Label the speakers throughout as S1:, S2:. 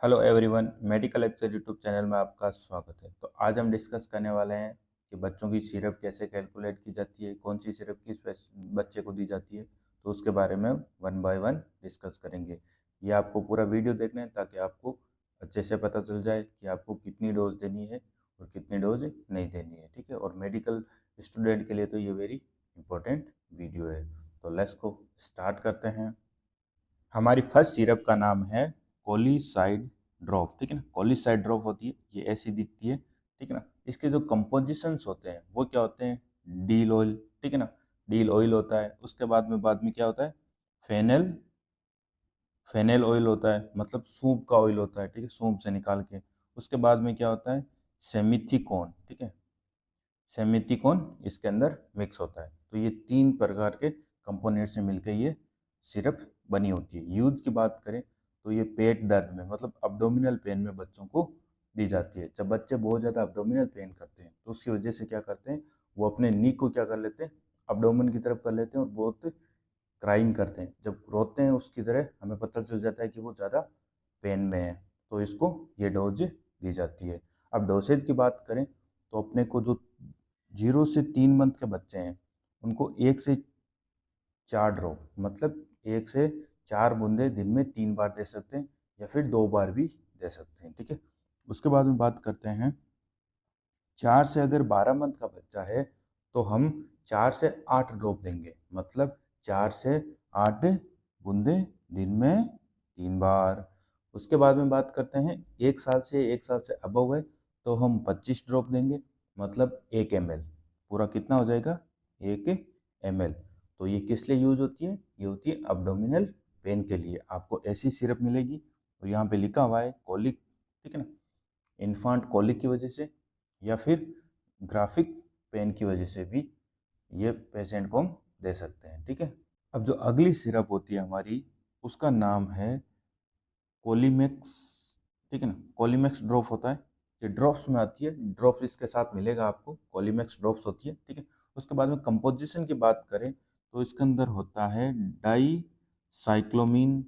S1: Hello everyone, medical lecture YouTube channel में आपका स्वागत है। तो आज हम डिस्कस करने वाले हैं कि बच्चों की सिरप कैसे कैलकुलेट की जाती है, कौन सी सिरप किस बच्चे को दी जाती है। तो उसके बारे में वन बाय वन डिस्कस करेंगे। ये आपको पूरा वीडियो देखना है ताकि आपको अच्छे से पता चल जाए कि आपको कितनी डोज देनी है और कितनी डोज नहीं देनी है। ठीक है, और मेडिकल स्टूडेंट के लिए तो ये वेरी इंपॉर्टेंट वीडियो है। तो लेट्स को स्टार्ट करते हैं। हमारी फर्स्ट सिरप का नाम है कोलिसाइड ड्रॉप। ठीक है ना, कोलिसाइड ड्रॉप होती है, ये ऐसी दिखती है। ठीक है ना, इसके जो कंपोजिशंस होते हैं वो क्या होते हैं, डील ऑयल। ठीक है ना, डील ऑयल होता है। उसके बाद में क्या होता है, फेनल फेनेल ऑयल होता है, मतलब सूप का ऑयल होता है। ठीक है, सूप से निकाल के। उसके बाद में क्या होता है, सेमिथिकोन। ठीक है, सेमिथिकोन इसके अंदर मिक्स होता है। तो ये तीन प्रकार के कंपोनेंट से मिलकर ये सिरप बनी होती है। यूज की बात करें तो ये पेट दर्द में, मतलब अब्डोमिनल पेन में बच्चों को दी जाती है। जब बच्चे बहुत ज़्यादा अब्डोमिनल पेन करते हैं तो उसकी वजह से क्या करते हैं, वो अपने नी को क्या कर लेते हैं, अब्डोमिन की तरफ कर लेते हैं और बहुत क्राइंग करते हैं। जब रोते हैं उसकी तरह हमें पता चल जाता है कि वो ज़्यादा पेन में है, तो इसको ये डोज दी जाती है। अब डोसेज की बात करें तो अपने को जो 0 से 3 मंथ के बच्चे हैं उनको 1 से 4 ड्रॉप, मतलब 1 से 4 बूंदे दिन में 3 बार दे सकते हैं या फिर 2 बार भी दे सकते हैं। ठीक है, उसके बाद में बात करते हैं 4 से अगर 12 मंथ का बच्चा है तो हम 4 से 8 ड्रॉप देंगे, मतलब 4 से 8 बूंदे दिन में 3 बार। उसके बाद में बात करते हैं 1 साल से अबव है तो हम 25 ड्रॉप देंगे, मतलब 1 ml। पूरा कितना हो जाएगा, 1 ml। तो ये किस लिए यूज होती है, ये होती है अब्डोमिनल पेन के लिए। आपको ऐसी सिरप मिलेगी और यहाँ पे लिखा हुआ है कोलिक। ठीक है ना, इन्फांट कोलिक की वजह से या फिर ग्राफिक पेन की वजह से भी ये पेशेंट को हम दे सकते हैं। ठीक है, अब जो अगली सिरप होती है हमारी, उसका नाम है कोलीमेक्स। ठीक है ना, कोलीमेक्स ड्रॉप होता है। ये ड्रॉप्स में आती है, ड्रॉप्स इसके साथ मिलेगा आपको, कोलीमेक्स ड्रॉप्स होती है। ठीक है, उसके बाद में कंपोजिशन की बात करें तो इसके अंदर होता है डाई साइक्लोमीन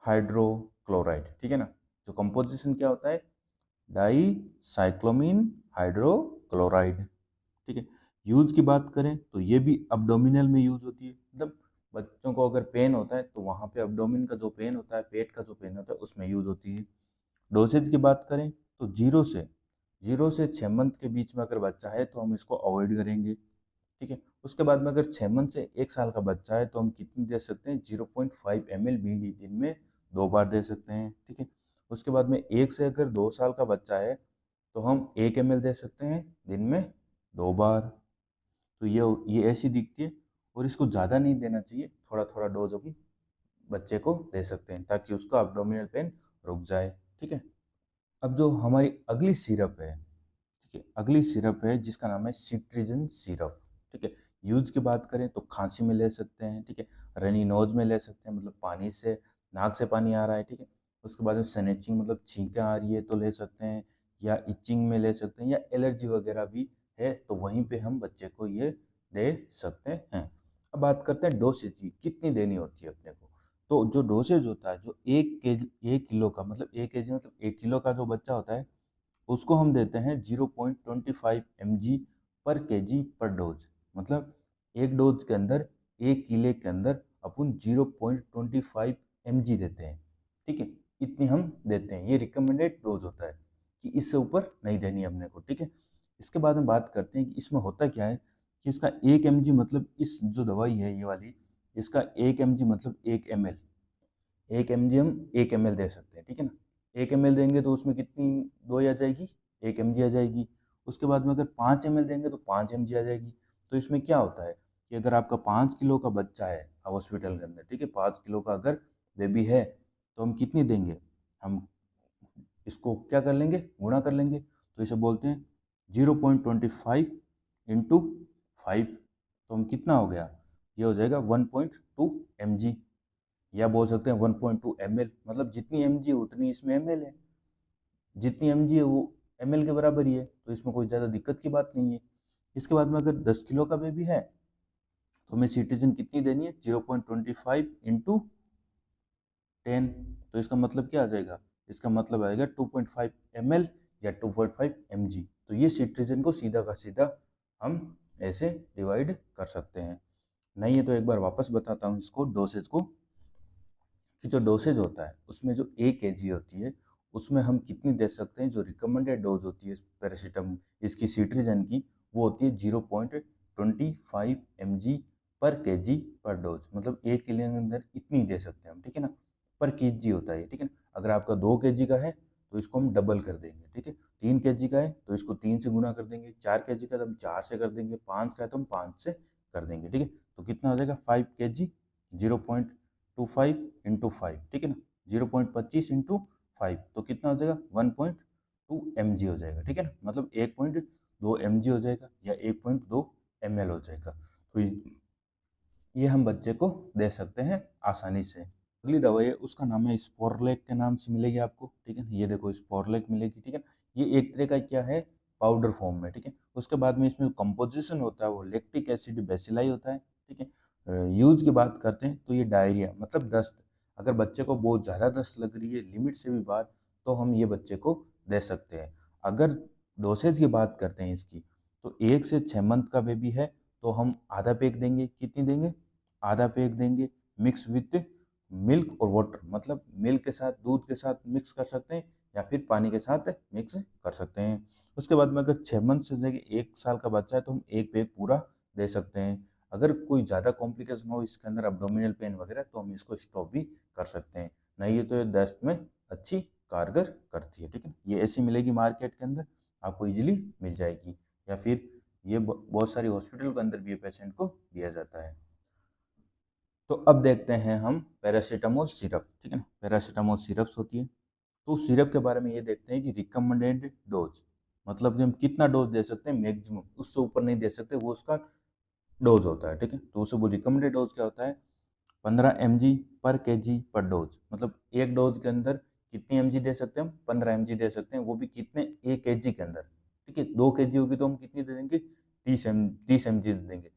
S1: हाइड्रोक्लोराइड। ठीक है ना, जो कंपोजिशन क्या होता है, डाई साइक्लोमीन हाइड्रोक्लोराइड। ठीक है, यूज की बात करें तो ये भी अब्डोमिनल में यूज होती है। मतलब बच्चों को अगर पेन होता है तो वहाँ पे अब्डोमिन का जो पेन होता है, पेट का जो पेन होता है, उसमें यूज होती है। डोसेज की बात करें तो 0 से 6 मंथ के बीच में अगर बच्चा है तो हम इसको अवॉइड करेंगे। ठीक है, उसके बाद में अगर 6 मंथ से 1 साल का बच्चा है तो हम कितनी दे सकते हैं, 0.5 ml बीडी दिन में 2 बार दे सकते हैं। ठीक है, उसके बाद में 1 से अगर 2 साल का बच्चा है तो हम 1 ml दे सकते हैं दिन में 2 बार। तो ये ऐसी दिखती है, और इसको ज़्यादा नहीं देना चाहिए, थोड़ा थोड़ा डोज अभी बच्चे को दे सकते हैं ताकि उसका अब्डोमिनल पेन रुक जाए। ठीक है, अब जो हमारी अगली सिरप है, ठीक है, अगली सिरप है जिसका नाम है सिट्रिजन सिरप। ठीक है, यूज की बात करें तो खांसी में ले सकते हैं। ठीक है, रनी नोज में ले सकते हैं, मतलब पानी से, नाक से पानी आ रहा है। ठीक है, उसके बाद में स्नेचिंग, मतलब छींकें आ रही है तो ले सकते हैं, या इचिंग में ले सकते हैं, या एलर्जी वगैरह भी है तो वहीं पे हम बच्चे को ये दे सकते हैं। अब बात करते हैं डोसेज की, कितनी देनी होती है अपने को। तो जो डोसेज होता है, जो 1 किलो का, मतलब 1 kg मतलब 1 किलो का जो बच्चा होता है, उसको हम देते हैं 0.25 mg पर केजी पर डोज। मतलब एक डोज के अंदर, 1 किले के अंदर अपन 0.25 mg देते हैं। ठीक है, इतनी हम देते हैं, ये रिकमेंडेड डोज होता है कि इससे ऊपर नहीं देनी अपने को। ठीक है, इसके बाद में बात करते हैं कि इसमें होता क्या है, कि इसका 1 mg, मतलब इस जो दवाई है ये वाली, इसका 1 mg मतलब 1 ml। 1 mg हम 1 ml दे सकते हैं। ठीक है ना, 1 ml देंगे तो उसमें कितनी दवाई आ जाएगी, 1 mg आ जाएगी। उसके बाद में अगर 5 ml देंगे तो 5 mg आ जाएगी। तो इसमें क्या होता है कि अगर आपका 5 किलो का बच्चा है हॉस्पिटल के अंदर, ठीक है, 5 किलो का अगर बेबी है तो हम कितनी देंगे, हम इसको क्या कर लेंगे, गुणा कर लेंगे। तो इसे बोलते हैं 0.25 × 5। तो हम कितना हो गया, ये हो जाएगा 1.2 mg, या बोल सकते हैं 1.2 ml। मतलब जितनी mg है उतनी इसमें ml है, जितनी mg है वो ml के बराबर ही है, तो इसमें कोई ज़्यादा दिक्कत की बात नहीं है। इसके बाद में अगर 10 किलो का बेबी है तो हमें सिटीजन कितनी देनी है, 0.25 × 10। तो इसका मतलब क्या आ जाएगा, इसका मतलब आएगा 2.5 ml या 2.5 mg। तो ये सिट्रीजिन को सीधा का सीधा हम ऐसे डिवाइड कर सकते हैं। नहीं है तो एक बार वापस बताता हूँ इसको डोसेज को, कि जो डोसेज होता है उसमें जो 1 kg होती है उसमें हम कितनी दे सकते हैं। जो रिकमेंडेड डोज होती है पैरासीटामोल इसकी सिट्रीजिन की वो होती है 0.25 mg पर kg पर डोज, मतलब 1 किलो के अंदर इतनी दे सकते हैं हम, ठीक है ना, पर kg होता है, ठीक है। अगर आपका 2 kg का है तो इसको हम डबल कर देंगे, ठीक है। 3 kg का है तो इसको 3 से गुना कर देंगे, 4 kg का तो हम 4 से कर देंगे, 5 का है तो हम 5 से कर देंगे, ठीक है। तो कितना हो जाएगा 5 kg 0.25 इंटू 5, ठीक है ना, 0.25 इंटू 5 तो कितना हो जाएगा 1.2 mg हो जाएगा, ठीक है ना, मतलब 1.2 mg हो जाएगा या 1.2 ml हो जाएगा। तो ये हम बच्चे को दे सकते हैं आसानी से। अगली दवाई है उसका नाम है स्पोरलेक के नाम से मिलेगी आपको, ठीक है। ये देखो स्पोरलेक मिलेगी, ठीक है। ये एक तरह का क्या है पाउडर फॉर्म में, ठीक है। उसके बाद में इसमें कंपोजिशन होता है वो लैक्टिक एसिड बेसिलाई होता है, ठीक है। यूज की बात करते हैं तो ये डायरिया मतलब दस्त, अगर बच्चे को बहुत ज़्यादा दस्त लग रही है लिमिट से भी बाहर तो हम ये बच्चे को दे सकते हैं। अगर डोसेज की बात करते हैं इसकी तो 1 से 6 मंथ का बेबी है तो हम आधा पैक देंगे, कितनी देंगे आधा पैक देंगे, मिक्स विथ मिल्क और वाटर, मतलब मिल्क के साथ दूध के साथ मिक्स कर सकते हैं या फिर पानी के साथ मिक्स कर सकते हैं। उसके बाद में अगर 6 मंथ से लेकर 1 साल का बच्चा है तो हम एक पैक पूरा दे सकते हैं। अगर कोई ज़्यादा कॉम्प्लिकेशन हो इसके अंदर अब्डोमिनल पेन वगैरह तो हम इसको स्टॉप भी कर सकते हैं। नहीं है तो ये दस्त में अच्छी कारगर करती है, ठीक है। ये ऐसी मिलेगी मार्केट के अंदर, आपको इजीली मिल जाएगी, या फिर ये बहुत सारी हॉस्पिटल के अंदर भी ये पेशेंट को दिया जाता है। तो अब देखते हैं हम पैरासीटामोल सिरप, ठीक है ना, पैरासीटामोल सिरप्स होती है। तो सिरप के बारे में ये देखते हैं कि रिकमेंडेड डोज, मतलब कि हम कितना डोज दे सकते हैं मैक्सिमम, उससे ऊपर नहीं दे सकते, वो उसका डोज होता है, ठीक है। तो उसे वो रिकमेंडेड डोज क्या होता है 15 mg पर kg पर डोज, मतलब एक डोज के अंदर कितनी mg दे सकते हैं हम 15 mg दे सकते हैं, वो भी कितने 1 kg के अंदर, ठीक है। 2 kg होगी तो हम कितनी दे देंगे 30 mg दे देंगे,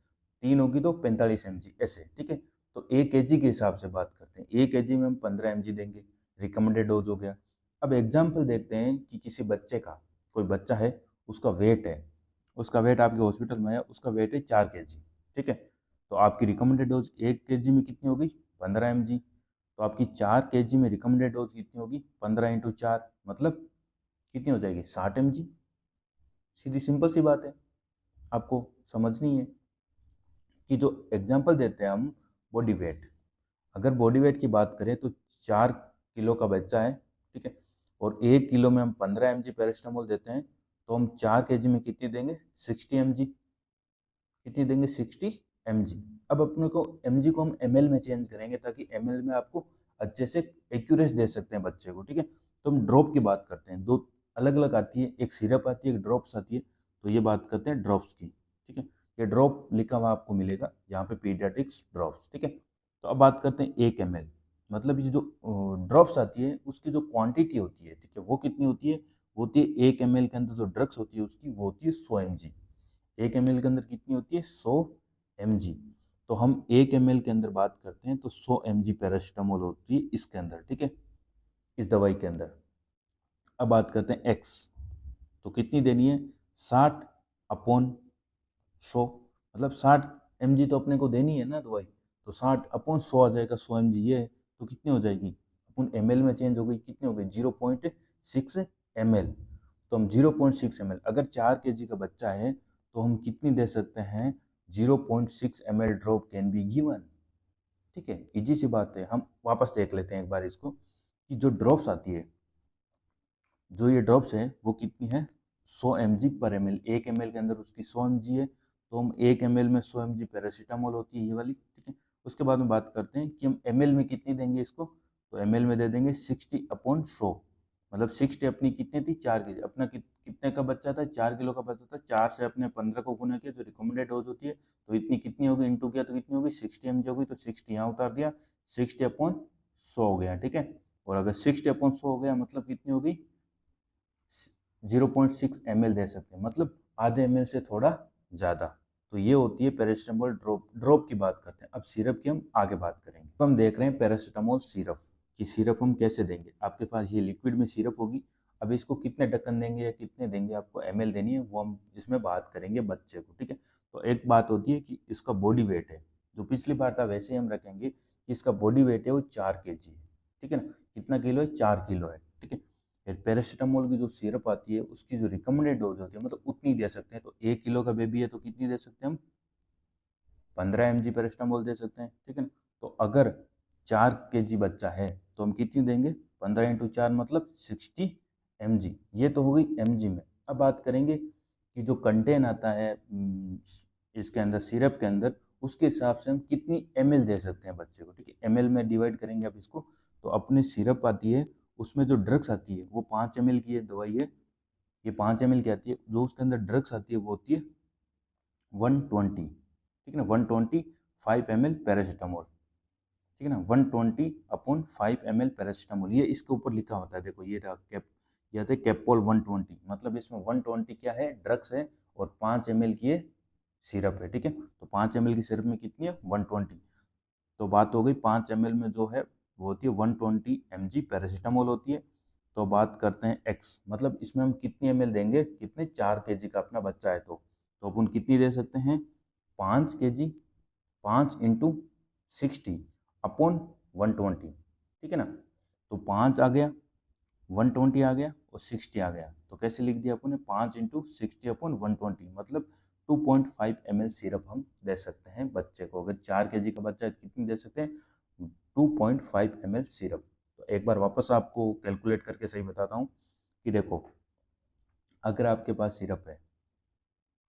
S1: 3 होगी तो 45 mg ऐसे, ठीक है। तो 1 kg के हिसाब से बात करते हैं, 1 kg में हम 15 mg देंगे, रिकमेंडेड डोज हो गया। अब एग्जाम्पल देखते हैं कि किसी बच्चे का, कोई बच्चा है उसका वेट है, उसका वेट आपके हॉस्पिटल में है, उसका वेट है 4 kg, ठीक है। तो आपकी रिकमेंडेड डोज 1 kg में कितनी होगी 15 mg, तो आपकी 4 kg में रिकमेंडेड डोज कितनी होगी 15 इंटू 4 मतलब कितनी हो जाएगी 60 mg। सीधी सिंपल सी बात है, आपको समझनी है कि जो एग्जाम्पल देते हैं हम बॉडी वेट, अगर बॉडी वेट की बात करें तो 4 किलो का बच्चा है, ठीक है, और 1 किलो में हम 15 mg पैरासीटामोल देते हैं तो हम 4 kg में कितनी देंगे 60 mg, कितनी देंगे 60 mg। अब अपने को mg को हम ml में चेंज करेंगे ताकि ml में आपको अच्छे से एक्यूरेस दे सकते हैं बच्चे को, ठीक है। तो हम ड्रॉप की बात करते हैं, दो अलग अलग आती है, एक सिरप आती है एक ड्रॉप्स आती है, तो ये बात करते हैं ड्रॉप्स की, ठीक है। ये ड्रॉप लिखा हुआ आपको मिलेगा यहाँ पे पीडियाट्रिक्स ड्रॉप्स, ठीक है। तो अब बात करते हैं 1 ml, मतलब ये जो ड्रॉप्स आती है उसकी जो क्वांटिटी होती है, ठीक है, वो कितनी होती है, वो होती है 1 ml के अंदर जो ड्रग्स होती है उसकी वो होती है 100 mg। 1 ml के अंदर कितनी होती है 100 mg। तो हम 1 ml के अंदर बात करते हैं तो 100 mg पैरासीटामोल होती है इसके अंदर, ठीक है, इस दवाई के अंदर। अब बात करते हैं एक्स, तो कितनी देनी है 60 अपॉन 100, मतलब 60 mg तो अपने को देनी है ना दवाई, तो 60 अपॉन 100 आ जाएगा, 100 mg ये है तो कितनी हो जाएगी अपन ml में चेंज हो गई, कितनी हो गई 0.6 ml। तो हम 0.6 ml, अगर 4 kg का बच्चा है तो हम कितनी दे सकते हैं 0.6 ml drop can be given, ठीक है। इजी सी बात है। हम वापस देख लेते हैं एक बार इसको कि जो ड्रॉप्स आती है, जो ये ड्रॉप्स है वो कितनी है 100 mg पर ml, 1 ml के अंदर उसकी 100 mg है तो हम 1 ml में 100 mg पैरासीटामोल होती है ये वाली, ठीक है। उसके बाद में बात करते हैं कि हम ml में कितनी देंगे इसको, तो ml में दे देंगे 60 अपॉन 100, मतलब 60 अपनी कितनी थी 4 kg, अपना कितने का बच्चा था 4 किलो का बच्चा था, 4 से अपने 15 को गुना किया जो रिकमेंडेड डोज होती है, तो इतनी कितनी होगी इंटू किया तो कितनी होगी 60 mg होगी, तो 60 यहाँ उतार दिया 60 अपॉन 100 हो गया, ठीक है। और अगर 60 अपॉन 100 हो गया मतलब कितनी होगी 0.6 ml दे सकते हैं, मतलब आधे ml से थोड़ा ज़्यादा। तो ये होती है पैरासीटामोल ड्रॉप। ड्रॉप की बात करते हैं, अब सिरप की हम आगे बात करेंगे। तो हम देख रहे हैं पैरासीटामोल सिरप, कि सिरप हम कैसे देंगे। आपके पास ये लिक्विड में सिरप होगी, अब इसको कितने ढक्कन देंगे या कितने देंगे, आपको एमएल देनी है, वो हम इसमें बात करेंगे बच्चे को, ठीक है। तो एक बात होती है कि इसका बॉडी वेट है, जो पिछली बार था वैसे ही हम रखेंगे कि इसका बॉडी वेट है वो 4 kg है, ठीक है ना। कितना किलो है, 4 किलो है, ठीक है। फिर पैरासीटामोल की जो सिरप आती है उसकी जो रिकमेंडेड डोज होती है, मतलब उतनी दे सकते हैं। तो 1 किलो का बेबी है तो कितनी दे सकते हैं हम, 15 mg पैरासीटामोल दे सकते हैं, ठीक है ना। तो अगर 4 kg बच्चा है तो हम कितनी देंगे, 15 × 4 मतलब 60 mg। ये तो हो गई mg में। अब बात करेंगे कि जो कंटेन आता है इसके अंदर, सिरप के अंदर, उसके हिसाब से हम कितनी ml दे सकते हैं बच्चे को, ठीक है। ml में डिवाइड करेंगे अब इसको। तो अपनी सिरप आती है, उसमें जो ड्रग्स आती है वो 5 ml की है, दवाई है ये 5 ml की आती है। जो उसके अंदर ड्रग्स आती है वो होती है 120, ठीक है ना, 125 ml पैरासीटामोल, ठीक है ना, 120/5 ml पैरासीटामोल। ये इसके ऊपर लिखा होता है, देखो ये रहा कैप, ये आता है कैपोल 120, मतलब इसमें 120 क्या है, ड्रग्स है, और 5 ml की ये सिरप है, ठीक है। तो 5 ml की सिरप में कितनी है, 120। तो बात हो गई 5 ml में जो है वो होती है 120 mg पैरासीटामोल होती है। तो बात करते हैं एक्स, मतलब इसमें हम कितनी ml देंगे, कितने, 4 kg का अपना बच्चा है तो अपन कितनी दे सकते हैं, 5 kg, 5 × 60/120, ठीक है ना। तो 5 आ गया, 120 आ गया और 60 आ गया। तो कैसे लिख दिया अपन ने, 5 × 60/120, मतलब 2.5 ml सिरप हम दे सकते हैं बच्चे को। अगर 4 kg का बच्चा है तो कितनी दे सकते हैं, 2.5 ml सिरप। तो एक बार वापस आपको कैलकुलेट करके सही बताता हूँ कि देखो, अगर आपके पास सिरप है,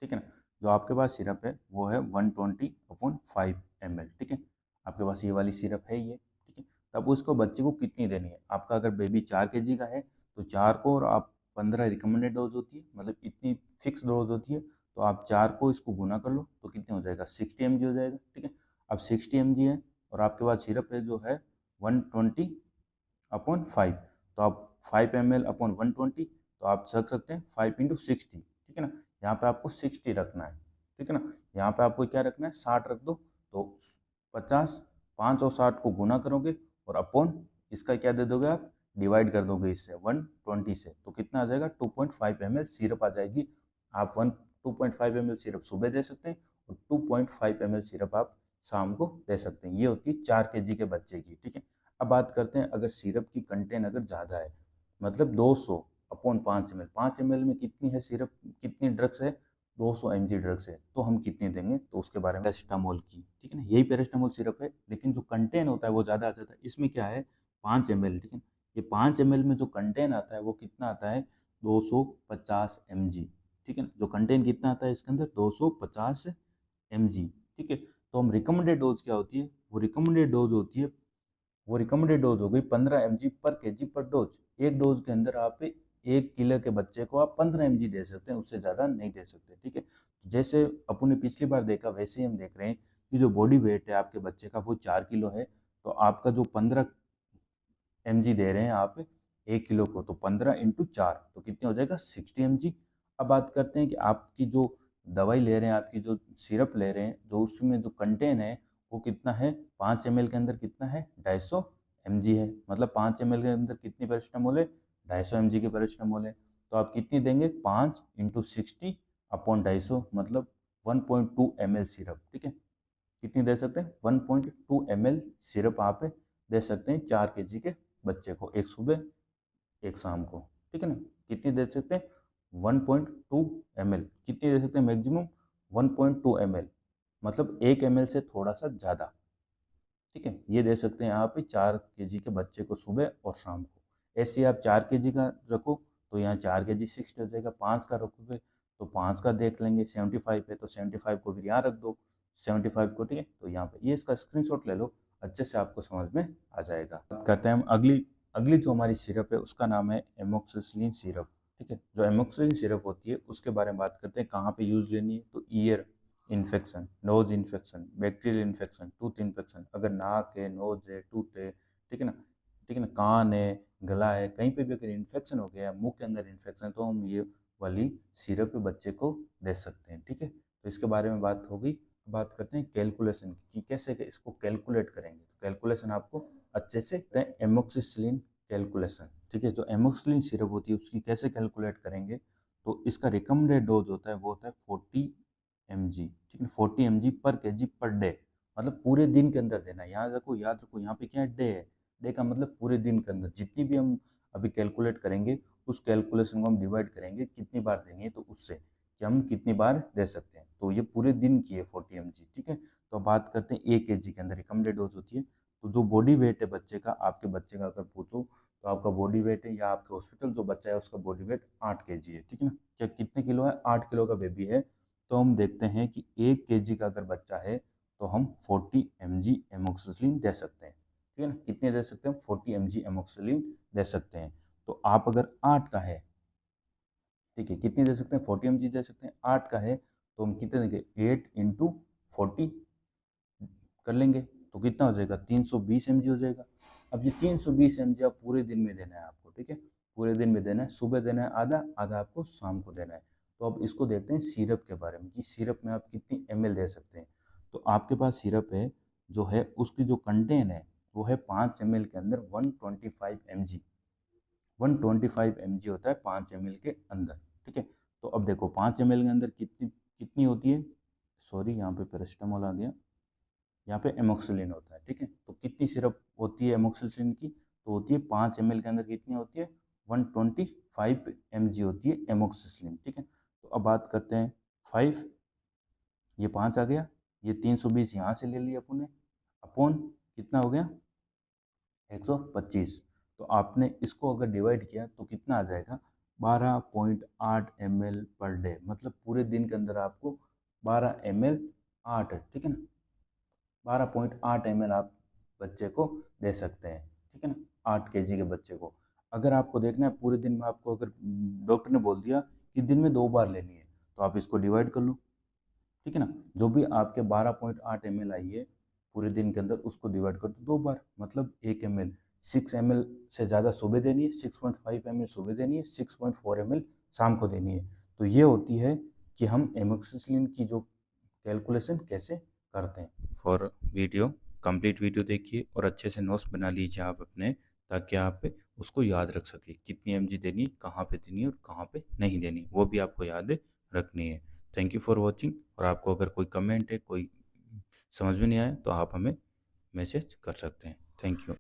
S1: ठीक है ना, जो आपके पास सिरप है वो है 120/5 ml, ठीक है। आपके पास ये वाली सिरप है ये, ठीक है। तब उसको बच्चे को कितनी देनी है, आपका अगर बेबी 4 kg का है तो 4 को, और आप 15 रिकमेंडेड डोज होती है, मतलब इतनी फिक्स डोज होती है, तो आप 4 को इसको गुना कर लो तो कितने हो जाएगा, 60 mg हो जाएगा, ठीक है। अब 60 mg है और आपके पास सिरप है जो है 120/5, तो आप 5 ml/120, तो आप रख सकते हैं 5 × 60, ठीक है ना। यहाँ पे आपको 60 रखना है, ठीक है ना। यहाँ पे आपको क्या रखना है, 60 रख दो। तो 50, 5 और 60 को गुना करोगे और अपॉन इसका क्या दे दोगे आप, डिवाइड कर दोगे इससे 120 से, तो कितना आ जाएगा, 2.5 ml सिरप आ जाएगी। आप 2.5 ml सिरप सुबह दे सकते हैं और 2.5 ml सिरप आप शाम को दे सकते हैं। ये होती है 4 kg के बच्चे की, ठीक है। अब बात करते हैं, अगर सिरप की कंटेंट अगर ज़्यादा है, मतलब 200/5 ml, 5 ml में कितनी है सिरप, कितनी ड्रग्स है, 200 mg ड्रग्स है, तो हम कितनी देंगे, तो उसके बारे में, पैरासीटामोल की, ठीक है ना, यही पैरासीटामोल सिरप है, लेकिन जो कंटेन होता है वो ज़्यादा आ जाता है। इसमें क्या है, 5 ml, ठीक है। ये 5 ml में जो कंटेन आता है वो कितना आता है, 250 mg, ठीक है ना। जो कंटेन कितना आता है इसके अंदर, 250 mg, ठीक है। तो हम रिकमेंडेड डोज क्या होती है, वो रिकमेंडेड डोज हो गई 15 mg/kg पर डोज। एक डोज के अंदर आप 1 किलो के बच्चे को आप 15 mg दे सकते हैं, उससे ज़्यादा नहीं दे सकते, ठीक है। जैसे अपन ने पिछली बार देखा वैसे ही हम देख रहे हैं कि जो बॉडी वेट है आपके बच्चे का वो 4 किलो है, तो आपका जो 15 mg दे रहे हैं आप 1 किलो को, तो 15 × 4 तो कितने हो जाएगा, 60 mg। अब बात करते हैं कि आपकी जो दवाई ले रहे हैं, आपकी जो सिरप ले रहे हैं, जो उसमें जो कंटेन है वो कितना है, 5 ml के अंदर कितना है, 250 mg है, मतलब 5 ml के अंदर कितनी पैरासीटामोल है, 250 mg की पैरासीटामोल है। तो आप कितनी देंगे, 5 × 60/250, मतलब 1.2 ml सिरप, ठीक है। कितनी दे सकते हैं, 1.2 ml सिरप आप दे सकते हैं 4 kg के बच्चे को, एक सुबह एक शाम को, ठीक है ना। कितनी दे सकते हैं, 1.2 ml, कितनी दे सकते हैं, मैक्सिमम 1.2 ml, मतलब 1 ml से थोड़ा सा ज़्यादा, ठीक है। ये दे सकते हैं आप 4 kg के बच्चे को सुबह और शाम को। ऐसे ही आप 4 kg का रखो तो यहाँ 4 kg 60 हो जाएगा, 5 का रखोगे तो 5 का देख लेंगे, 75 है तो 75 को फिर यहाँ रख दो, 75 को, ठीक है। तो यहाँ पे ये इसका स्क्रीनशॉट ले लो, अच्छे से आपको समझ में आ जाएगा। बात करते हैं हम अगली अगली जो हमारी सिरप है उसका नाम है एमोक्सिसिलिन सिरप, ठीक है। जो एमोक्सिसिलिन सिरप होती है उसके बारे में बात करते हैं, कहाँ पे यूज़ लेनी है, तो ear infection, nose infection, bacterial infection, tooth infection, अगर नाक है, नोज है, टूथ है, ठीक है ना, ठीक है ना, कान है, गला है, कहीं पे भी अगर इन्फेक्शन हो गया, मुंह के अंदर इन्फेक्शन है, तो हम ये वाली सिरप बच्चे को दे सकते हैं, ठीक है। तो इसके बारे में बात हो गई। बात करते हैं कैलकुलेशन की, कैसे इसको कैलकुलेट करेंगे। तो कैलकुलेशन आपको अच्छे से एमोक्सिसिलिन कैलकुलेशन, ठीक है। जो एमोक्सिलिन सिरप होती है उसकी कैसे कैलकुलेट करेंगे, तो इसका रिकमेंडेड डोज होता है वो होता है 40 mg, ठीक है, 40 mg पर kg पर डे, मतलब पूरे दिन के अंदर देना है। यहाँ देखो, याद रखो, यहाँ पे क्या है, डे है। डे का मतलब पूरे दिन के अंदर जितनी भी हम अभी कैलकुलेट करेंगे उस कैलकुलेशन को हम डिवाइड करेंगे कितनी बार देनी है, तो उससे कि हम कितनी बार दे सकते हैं। तो ये पूरे दिन की है 40 mg, ठीक है। तो बात करते हैं 1 kg के अंदर रिकमेंडेड डोज होती है। तो जो बॉडी वेट है बच्चे का, आपके बच्चे का अगर पूछो तो आपका बॉडी वेट है, या आपके हॉस्पिटल जो बच्चा है उसका बॉडी वेट 8 kg है, ठीक है ना। क्या कितने किलो है, 8 किलो का बेबी है। तो हम देखते हैं कि 1 kg का अगर बच्चा है तो हम 40 mg एमोक्सिसिलिन दे सकते हैं, ठीक है ना। कितने दे सकते हैं, 40 mg एमोक्सिसिलिन दे सकते हैं। तो आप अगर 8 का है, ठीक है, कितने दे सकते हैं, 40 mg दे सकते हैं। 8 का है तो हम कितने देंगे, 8 इंटू 40 कर लेंगे, तो कितना हो जाएगा, 320 mg हो जाएगा। अब ये 320 mg आप पूरे दिन में देना है आपको, ठीक है, पूरे दिन में देना है। सुबह देना है आधा, आधा आपको शाम को देना है। तो अब इसको देखते हैं सिरप के बारे में कि सिरप में आप कितनी ml दे सकते हैं। तो आपके पास सिरप है जो है, उसकी जो कंटेन है वो है 5 ml के अंदर 125 mg, 125 mg होता है 5 ml के अंदर, ठीक है। तो अब देखो 5 ml के अंदर कितनी कितनी होती है, सॉरी यहाँ पे पैरास्टामोल आ गया, यहाँ पे एमोक्सिलिन होता है, ठीक है। तो कितनी सिरप होती है एमोक्सिलिन की, तो होती है 5 ml के अंदर कितनी होती है, 125 mg होती है एमोक्सिलिन, ठीक है। तो अब बात करते हैं 5, ये 5 आ गया, ये 320 यहाँ से ले लिया अपन ने, अपॉन कितना हो गया, 125। तो आपने इसको अगर डिवाइड किया तो कितना आ जाएगा, 12.8 ml पर डे, मतलब पूरे दिन के अंदर आपको 12 ml, 8, ठीक है ना, 12.8 ml आप बच्चे को दे सकते हैं, ठीक है ना, 8 kg के बच्चे को। अगर आपको देखना है पूरे दिन में, आपको अगर डॉक्टर ने बोल दिया कि दिन में 2 बार लेनी है, तो आप इसको डिवाइड कर लो, ठीक है ना। जो भी आपके 12.8 ml आई है पूरे दिन के अंदर, उसको डिवाइड कर दो 2 बार, मतलब 1 ml, 6 ml से ज़्यादा सुबह देनी है, 6.5 ml सुबह देनी है, 6.4 ml शाम को देनी है। तो ये होती है कि हम एमोक्सिसिलिन की जो कैलकुलेशन कैसे करते हैं। फॉर वीडियो, कंप्लीट वीडियो देखिए और अच्छे से नोट्स बना लीजिए आप अपने, ताकि आप उसको याद रख सके कितनी mg देनी, कहाँ पे देनी है और कहाँ पे नहीं देनी, वो भी आपको याद रखनी है। Thank you for watching. और आपको अगर कोई कमेंट है, कोई समझ में नहीं आया, तो आप हमें मैसेज कर सकते हैं। Thank you.